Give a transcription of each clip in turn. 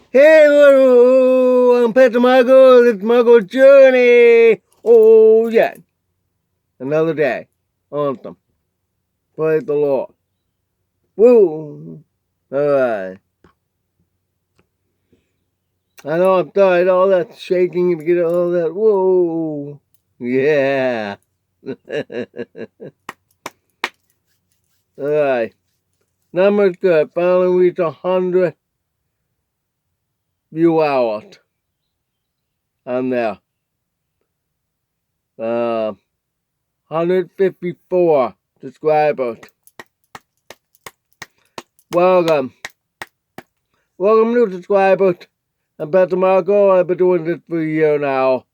Hello, I'm Pastor Michael. It's Michael's Journey. Oh, yeah. Another day. Awesome. Praise the Lord. Woo. All right. I know I'm tired. All that shaking to get all that. Whoa. Yeah. All right. Numbers good. Finally reached 100 view hours on there. 154 subscribers. Welcome. Welcome new subscribers. I'm Pastor Marco. I've been doing this for a year now.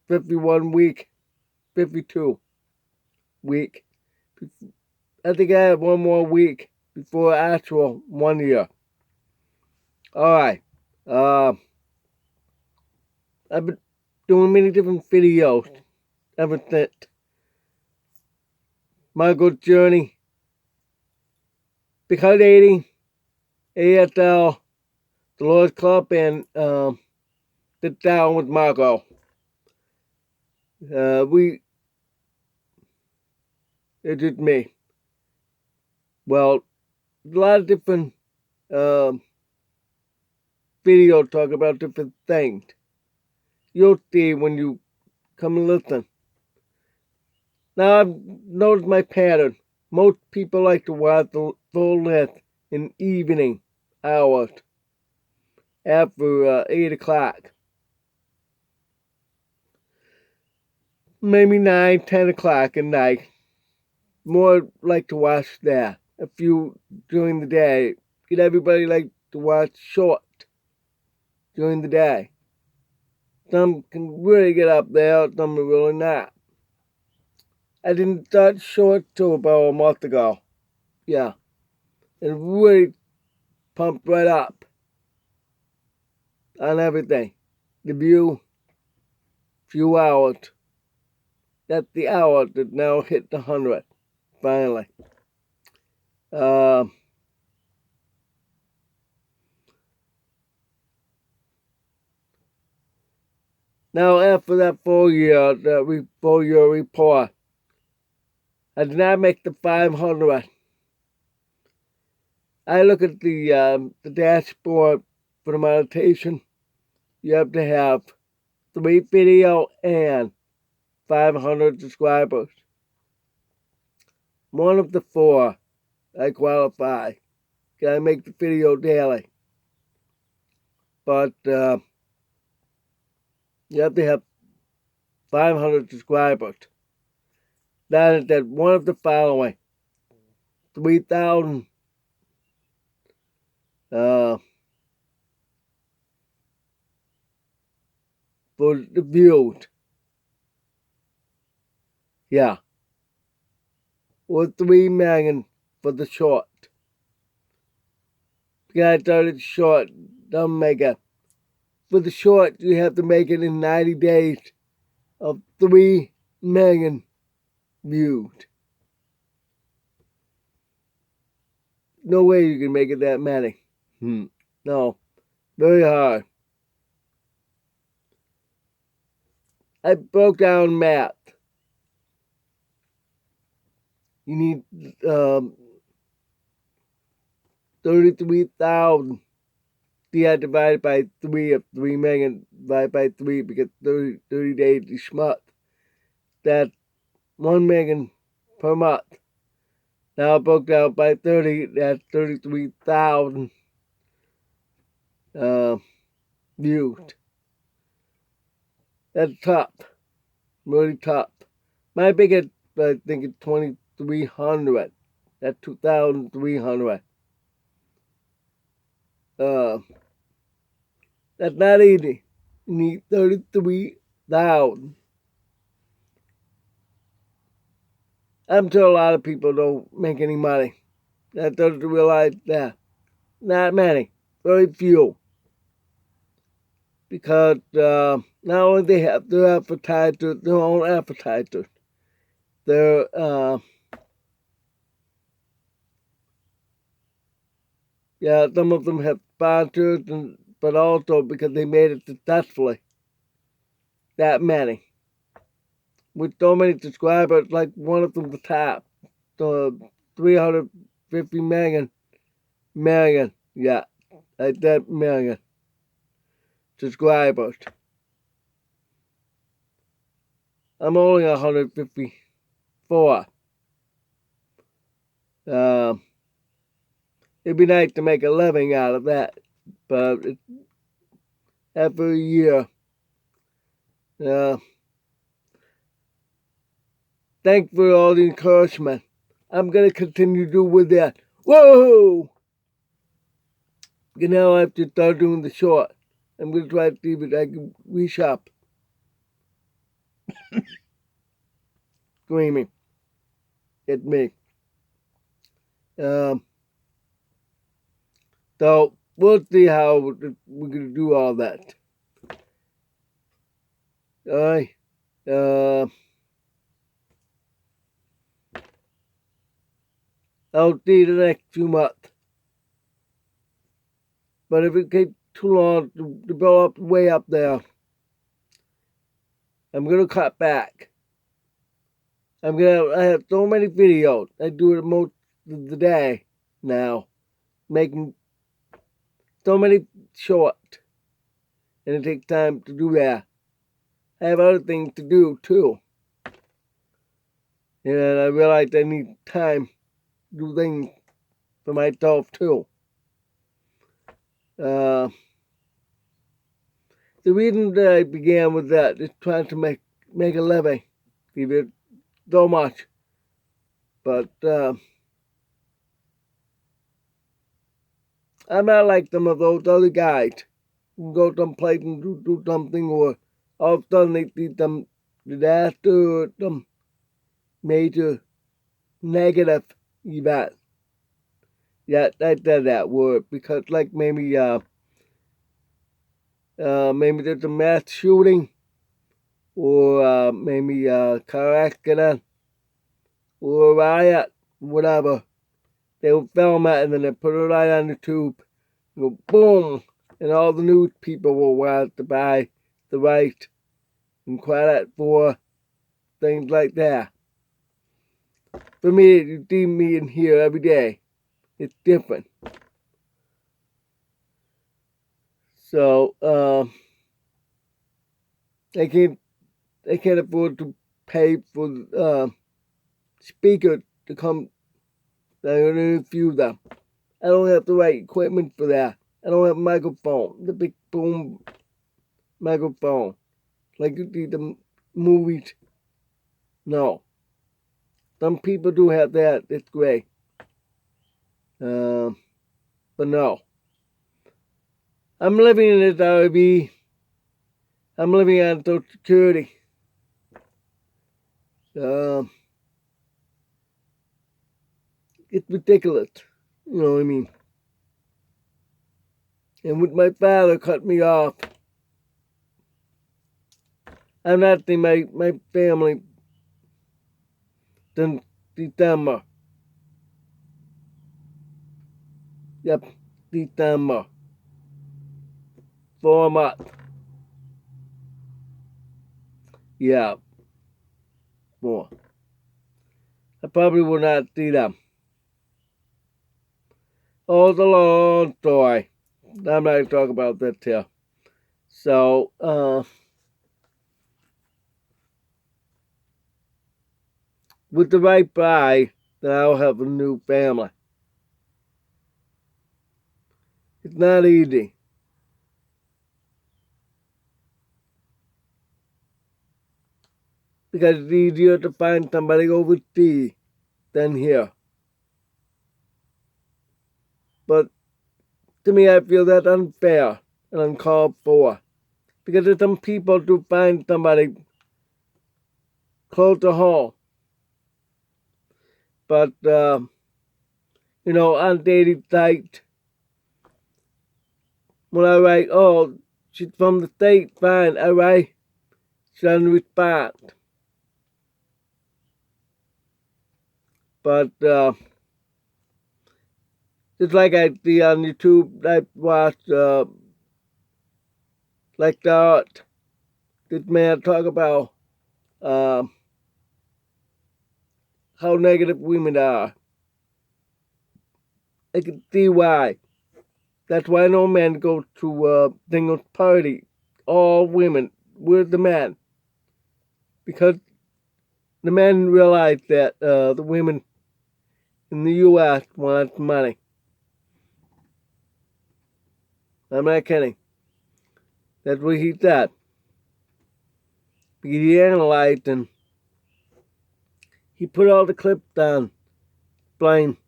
51 week, 52 week. I think I have one more week before actual 1 year. Alright. I've been doing many different videos ever since Michael's Journey, Big Heart 80, ASL, the Lord's Club, and Sit Down with Marco. It's just me. Well, a lot of different videos talk about different things. You'll see when you come and listen. Now, I've noticed my pattern. Most people like to watch the full length in evening hours after 8 o'clock. Maybe 9, 10 o'clock at night. More like to watch that. A few during the day. Get everybody like to watch short during the day. Some can really get up there, some are really not. I didn't start short till about a month ago. Yeah. It really pumped right up on everything. The view, few hours. That's the hour that now hit the 100, finally. Now, after that 4 year, that 4 year report, I did not make the 500. I look at the dashboard for the meditation. You have to have 3 video and 500 subscribers. One of the 4, I qualify. Can I make the video daily? But you have to have 500 subscribers. That is that one of the following. 3,000 for the views. Yeah. Or 3 million for the short. Because I started short, don't make it. For the short, you have to make it in 90 days of 3 million views. No way you can make it that many. No. Very hard. I broke down math. You need 33,000. Divided by 3 of 3 million divided by 3 because 30 days each month. That's 1 million per month. Now I broke down by 30, that's 33,000 views. That's tough. Really tough. My biggest, I think it's 2,300. That's 2,300. That's not easy. You need 33,000. I'm sure a lot of people don't make any money. I started to realize that. Not many. Very few. Because not only they have their advertisers, their own advertisers, they're Yeah, some of them have sponsors, but also because they made it successfully. That many. With so many subscribers, like one of them the top. 350 million. Yeah, like that million subscribers. I'm only 154. It'd be nice to make a living out of that, but it's every year. Thanks for all the encouragement. I'm gonna continue to do with that. Whoa! You know, I have to start doing the short. I'm gonna try to see if I can reach up. Screaming at me. So we'll see how we're gonna do all that. Alright. I'll see the next few months. But if it takes too long to develop way up there, I'm gonna cut back. I have so many videos. I do it most of the day now, making so many short, and it takes time to do that. I have other things to do too, and I realize I need time to do things for myself too. The reason that I began with that is trying to make a living, even so much, but I'm not like some of those other guys who go someplace and do something, or all of a sudden they see some disaster or some major negative event. Yeah, I said that word because, like, maybe there's a mass shooting, or maybe a car accident, or a riot, whatever. They will film it and then they put it right on the tube, and go boom, and all the news people will want to buy the right and credit for things like that. For me, you see me in here every day. It's different. So I can't afford to pay for speakers to come. I'm gonna interview them. I don't have the right equipment for that. I don't have a microphone, the big boom microphone, like you see the movies. No. Some people do have that. It's great. But no. I'm living in this RV. I'm living on Social Security. It's ridiculous. You know what I mean? And with my father cut me off, I'm not seeing my family since December. Yep, December. 4 months. Yeah, 4. I probably will not see them. Oh, it's a long story. I'm not going to talk about that here. So, with the right buy, then I'll have a new family. It's not easy. Because it's easier to find somebody overseas than here. But to me, I feel that's unfair and uncalled for. Because there's some people to find somebody close to home. But, you know, on dating sites, when I write, oh, she's from the state, fine, I write, she doesn't respond. But Just like I see on YouTube, I watch, like the art. This man talk about how negative women are. I can see why. That's why no men go to singles party. All women. We're the men. Because the men realize that the women in the U.S. want money. I'm not kidding. That's what he said. Because he analyzed and he put all the clips down, explain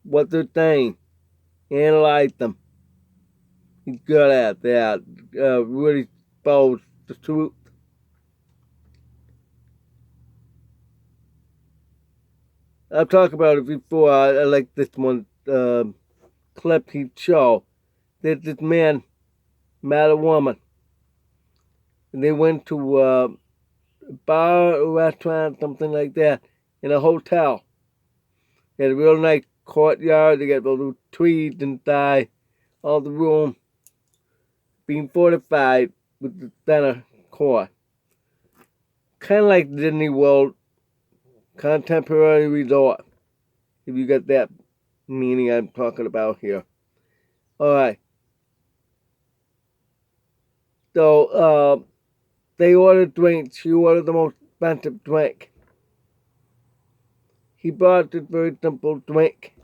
what they're saying, analyze them. He's good at that. Really expose the truth. I've talked about it before. I like this one clip he'd show. That this man met a woman. And they went to a bar, a restaurant, something like that, in a hotel. They had a real nice courtyard. They got little trees inside. All the room being fortified with the center core. Kind of like Disney World Contemporary Resort. If you get that meaning I'm talking about here. Alright. So, they ordered drinks. She ordered the most expensive drink. He brought this very simple drink.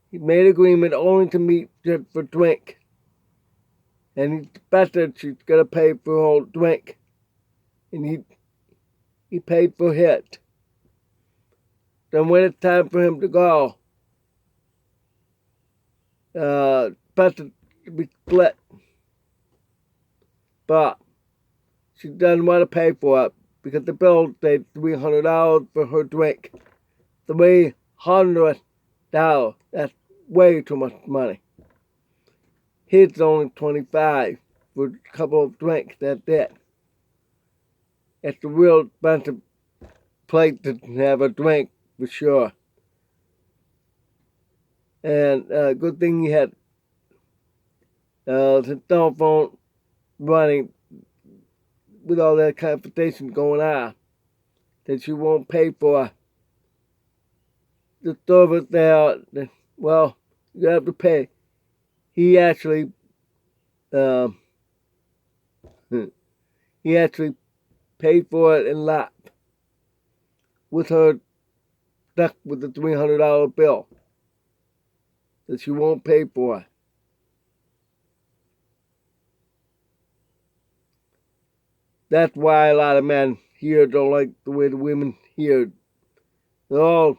He made agreement only to meet just for drink. And he expected she's gonna pay for her whole drink. And he paid for it. Then when it's time for him to go, expected to be split. But she doesn't want to pay for it because the bill said $300 for her drink. $300. That's way too much money. His only $25 for a couple of drinks. That's it. It's a real expensive place to have a drink for sure. And good thing he had his cell phone running with all that confrontation going on, that you won't pay for the service there. Well, you have to pay. He actually paid for it and left with her stuck with the $300 bill that she won't pay for. That's why a lot of men here don't like the way the women here. Oh,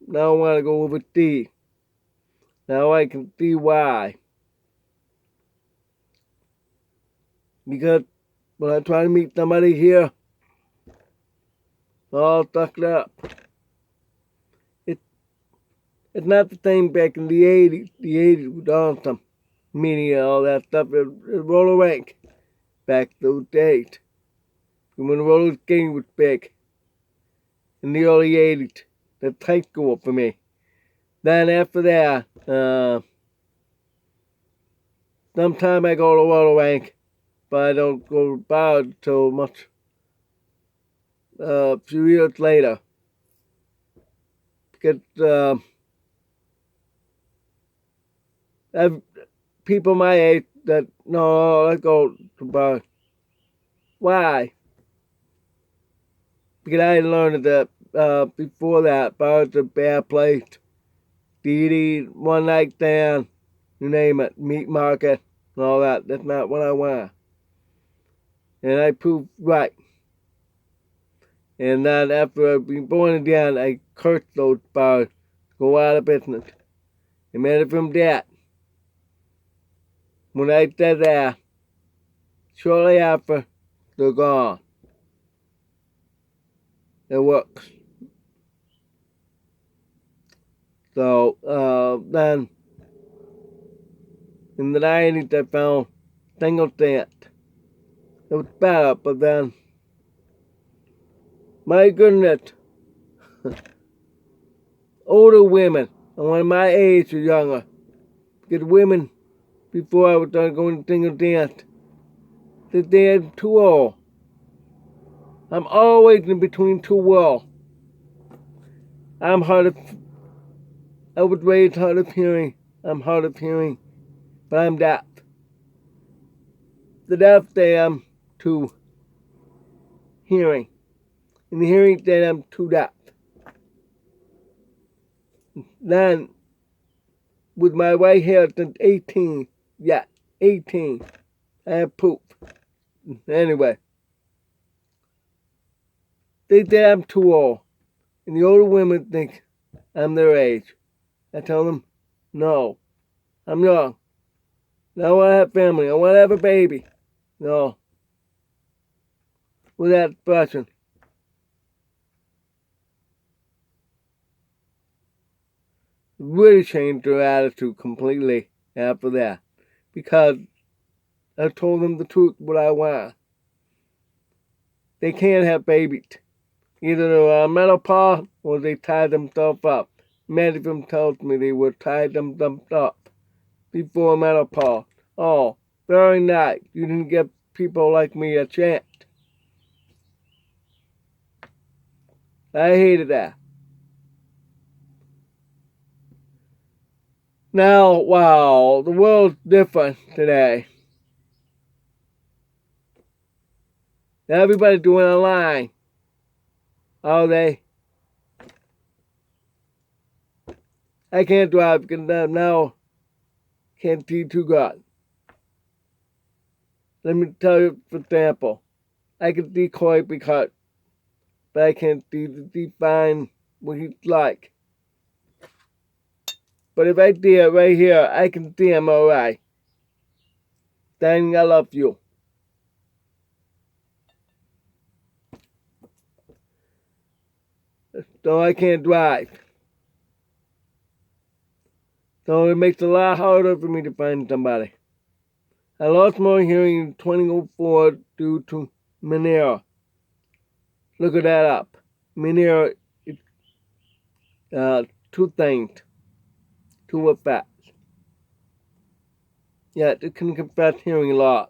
now I want to go overseas. Now I can see why. Because when I try to meet somebody here, all stuck up. It's not the same back in the 80s. The 80s was awesome. Media, all that stuff. It roller rink back those days. When roller skating was big. In the early 80s. That's high school for me. Then after that, sometime I go to roller rink, but I don't go to bar until much, a few years later. Because, I have people my age that, no, I go to bar. Why? Because I learned that before that, bars are a bad place. DD, one night stand, you name it, meat market, and all that. That's not what I want. And I proved right. And then after I've been born again, I cursed those bars to go out of business. And made it from that. When I said that, shortly after, they're gone. It works. So, then, in the 90s, I found single dance. It was better, but then, my goodness, older women, want my age or younger. Because women, before I was done going to single dance, that they're too old. I'm always in between two worlds. I was raised hard of hearing. I'm hard of hearing, but I'm deaf. The deaf say I'm too hearing, and the hearing say I'm too deaf. Then, with my white hair since 18, 18, I have poop. Anyway, they say I'm too old, and the older women think I'm their age. I tell them, no, I'm young. I want to have family. I want to have a baby. No. With that expression. Really changed their attitude completely after that. Because I told them the truth, what I want. They can't have babies. Either they're on menopause or they tie themselves up. Many of them tells me they would tie themselves up before menopause. Oh, very nice. You didn't give people like me a chance. I hated that. Now, wow, the world's different today. Everybody's doing online. Are they? I can't drive because now can't see too good. Let me tell you, for example, I can see CORY Big Heart, but I can't define what he's like. But if I see it right here, I can see him alright. Then I love you. So I can't drive. So it makes it a lot harder for me to find somebody. I lost my hearing in 2004 due to Meniere's. Look at that up. Meniere's is two things, two effects. Yeah, it can confess hearing loss.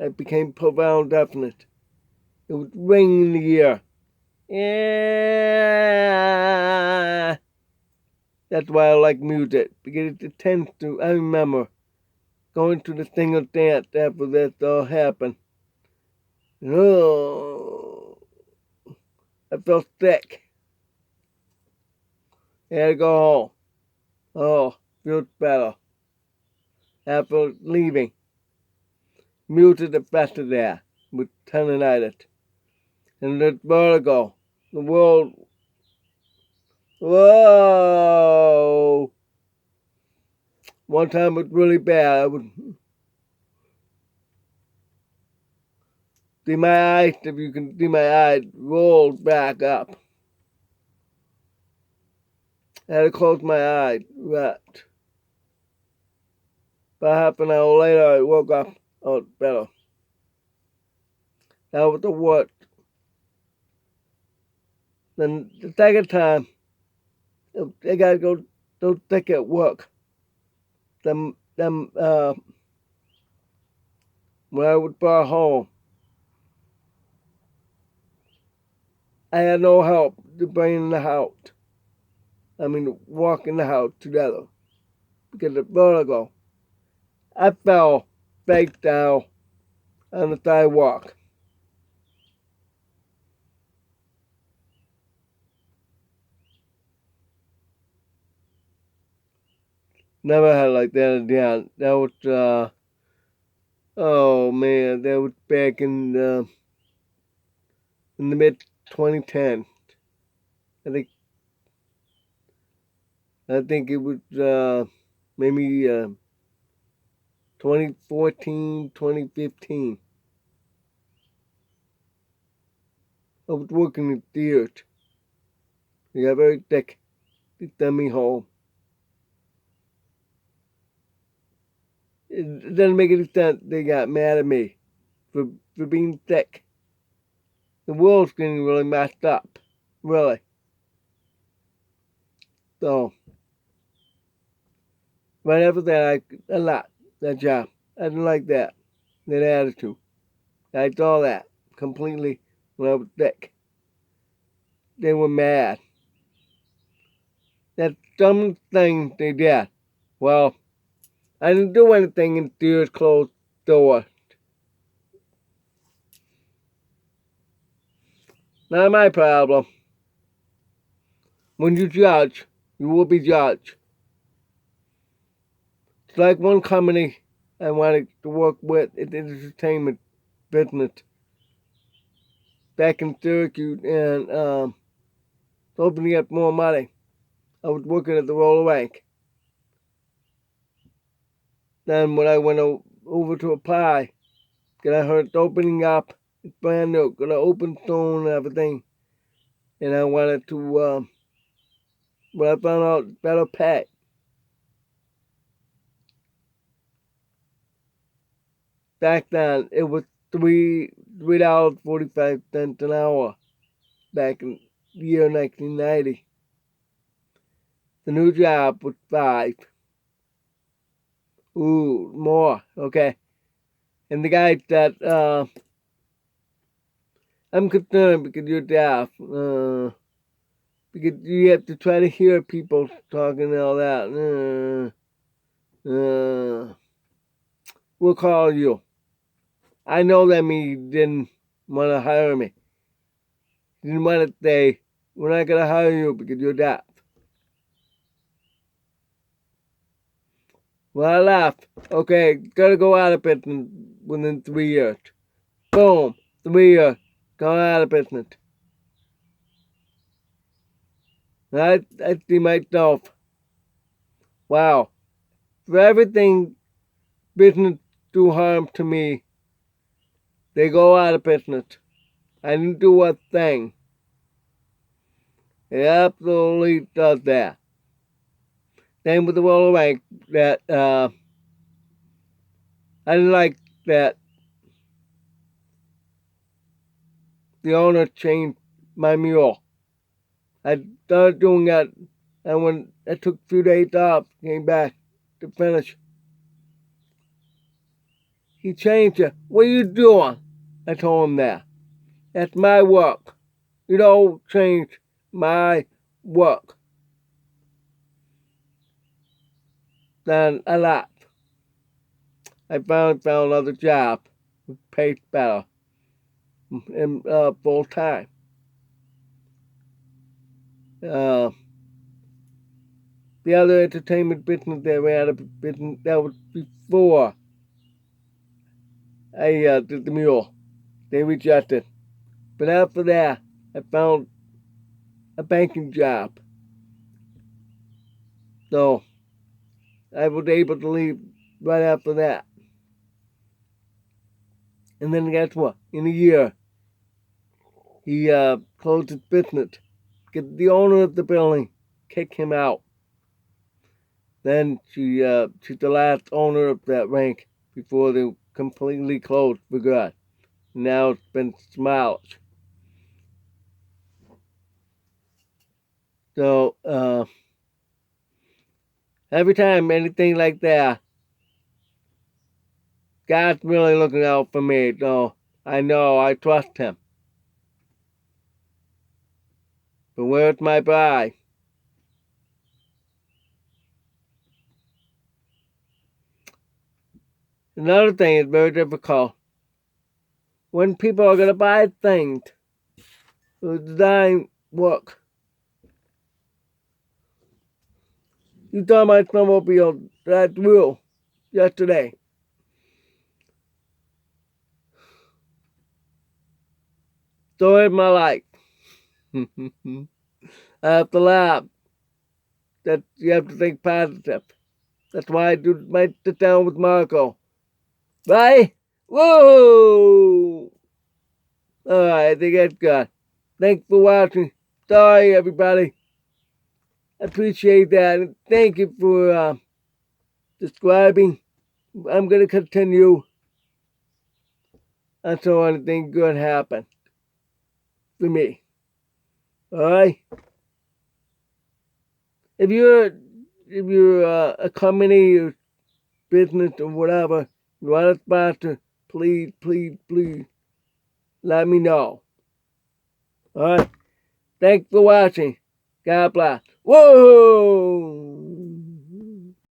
I became profound deafness. It was ringing in the ear. Yeah. That's why I like music, because it tends to, I remember going to the single dance after this all happened. Oh, I felt sick. I had to go home. Oh, feels better. After leaving, music affected there with tendonitis. And the vertigo, the world, whoa! One time it was really bad. I would see my eyes, if you can see my eyes, rolled back up. I had to close my eyes, right. About half an hour later, I woke up. Oh, it's better. That was the worst. Then the second time, I gotta go sick at work. When I was brought home, I had no help to bring in the house. I mean, walk in the house together. Because of vertigo. I fell face down on the sidewalk. Never had like that again. That was, oh man, that was back in the mid 2010. I think it was maybe 2014, 2015. I was working in theaters. They got very sick. They sent me home. It doesn't make any sense they got mad at me for being sick. The world's getting really messed up. Really. So, Right after that, I left that job. I didn't like that attitude. I saw that completely when I was sick. They were mad. That dumb thing they did. Well, I didn't do anything until it closed door. Not my problem. When you judge, you will be judged. It's like one company I wanted to work with in the entertainment business back in Syracuse and opening up more money. I was working at the roller rink. Then when I went over to apply, and I heard it's opening up, it's brand new, gonna open soon and everything. And I wanted to, but I found out better pay. Back then, it was $3.45 an hour. Back in the year 1990, the new job was 5. Ooh, more. Okay. And the guy said, I'm concerned because you're deaf. Because you have to try to hear people talking and all that. We'll call you. I know that he didn't want to hire me. He didn't want to say, we're not going to hire you because you're deaf. Well, I left. Okay, gotta go out of business within 3 years. Boom, 3 years, gone out of business. And I see myself, wow, for everything business do harm to me, they go out of business. I didn't do a thing. It absolutely does that. Same with the roller rink that I didn't like that the owner changed my mule. I started doing that, and when I took a few days off, came back to finish, he changed it. What are you doing? I told him that. That's my work. You don't change my work. Then I left. I finally found another job, paid better, and full time. The other entertainment business they ran a business that was before I did the mule. They rejected. But after that, I found a banking job. So I was able to leave right after that. And then guess what? In a year, he closed his business. Because the owner of the building kicked him out. Then she's the last owner of that rink before they completely closed for good. Now it's been smiles. So every time anything like that, God's really looking out for me. So I know I trust him. But where's my bride? Another thing is very difficult. When people are going to buy things, the design work. You saw my snowmobile that I drew yesterday. Story of my life. I have to laugh. That you have to think positive. That's why I do my sit down with Marco. Right? Whoa! Alright, I think that's good. Thanks for watching. Sorry, everybody. I appreciate that. And thank you for subscribing. I'm going to continue until anything good happens for me. Alright? If you're if you're a company or business or whatever, you want a sponsor, please, please, please, let me know. Alright? Thanks for watching. God bless. Whoa!